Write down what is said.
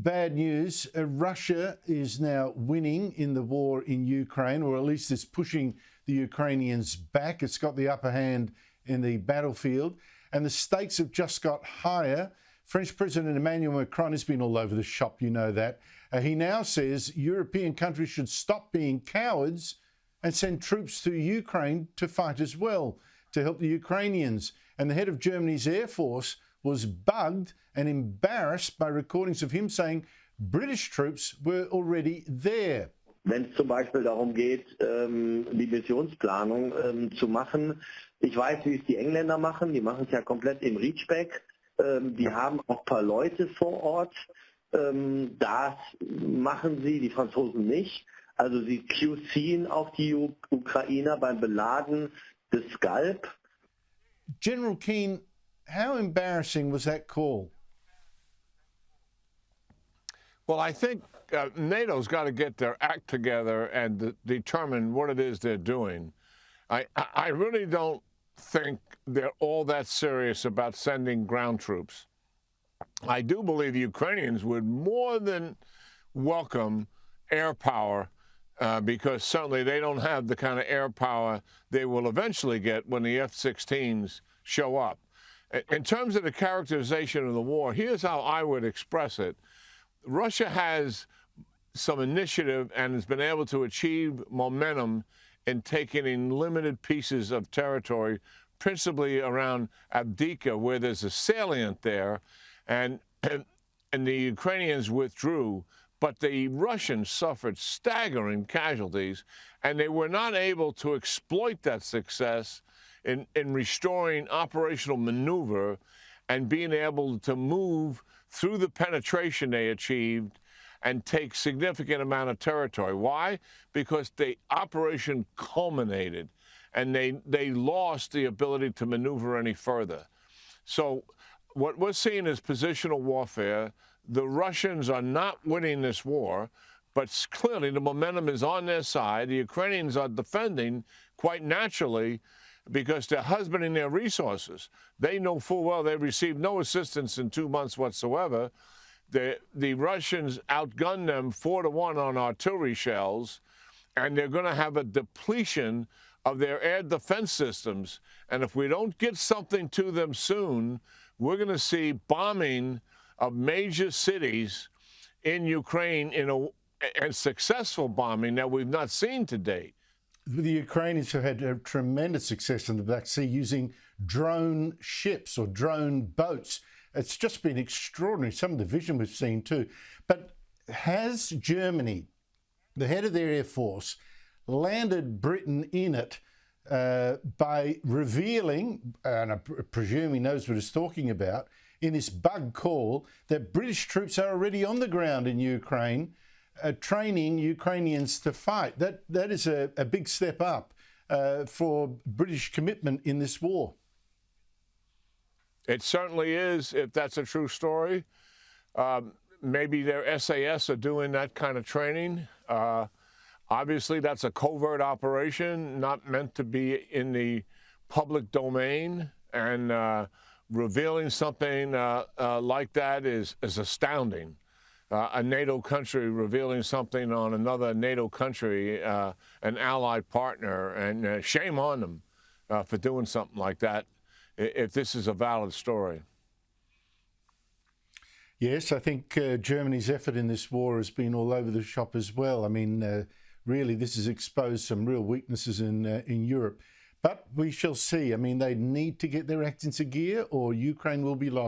Bad news. Russia is now winning in the war in Ukraine, or at least it's pushing the Ukrainians back. It's got the upper hand in the battlefield, and the stakes have just got higher. French President Emmanuel Macron has been all over the shop, you know that. He now says European countries should stop being cowards and send troops to Ukraine to fight as well, to help the Ukrainians. And the head of Germany's Air Force was bugged and embarrassed by recordings of him saying British troops were already there. Wenn es zum Beispiel darum geht, die Missionsplanung zu machen, ich weiß, wie es die Engländer machen, die machen es ja komplett im Reachback, die haben auch ein paar Leute vor Ort, das machen sie, die Franzosen nicht, also sie QCen auf die Ukrainer beim Beladen des Scalp. General Keane, how embarrassing was that call? Well, I think NATO's got to get their act together and determine what it is they're doing. I really don't think they're all that serious about sending ground troops. I do believe the Ukrainians would more than welcome air power because certainly they don't have the kind of air power they will eventually get when the F-16s show up. In terms of the characterization of the war, here's how I would express it. Russia has some initiative and has been able to achieve momentum in taking in limited pieces of territory, principally around Avdiivka, where there's a salient there, and the Ukrainians withdrew. But the Russians suffered staggering casualties, and they were not able to exploit that success in restoring operational maneuver and being able to move through the penetration they achieved and take significant amount of territory. Why? Because the operation culminated and they lost the ability to maneuver any further. So what we're seeing is positional warfare. The Russians are not winning this war, but clearly the momentum is on their side. The Ukrainians are defending quite naturally because they're husbanding their resources. They know full well they've received no assistance in 2 months whatsoever. The Russians outgunned them 4-1 on artillery shells, and they're going to have a depletion of their air defense systems. And if we don't get something to them soon, we're going to see bombing of major cities in Ukraine and successful bombing that we've not seen to date. The Ukrainians have had a tremendous success in the Black Sea using drone ships or drone boats. It's just been extraordinary, some of the vision we've seen too. But has Germany, the head of their Air Force, landed Britain in it by revealing, and I presume he knows what he's talking about, in this bug call that British troops are already on the ground in Ukraine, training Ukrainians to fight? That is a big step up for British commitment in this war. It certainly is, if that's a true story. Maybe their SAS are doing that kind of training. Obviously, that's a covert operation, not meant to be in the public domain, and revealing something like that is astounding. A NATO country revealing something on another NATO country, an allied partner, and shame on them for doing something like that, if this is a valid story. Yes, I think Germany's effort in this war has been all over the shop as well. I mean, really, this has exposed some real weaknesses in Europe. But we shall see. I mean, they need to get their act into gear or Ukraine will be lost.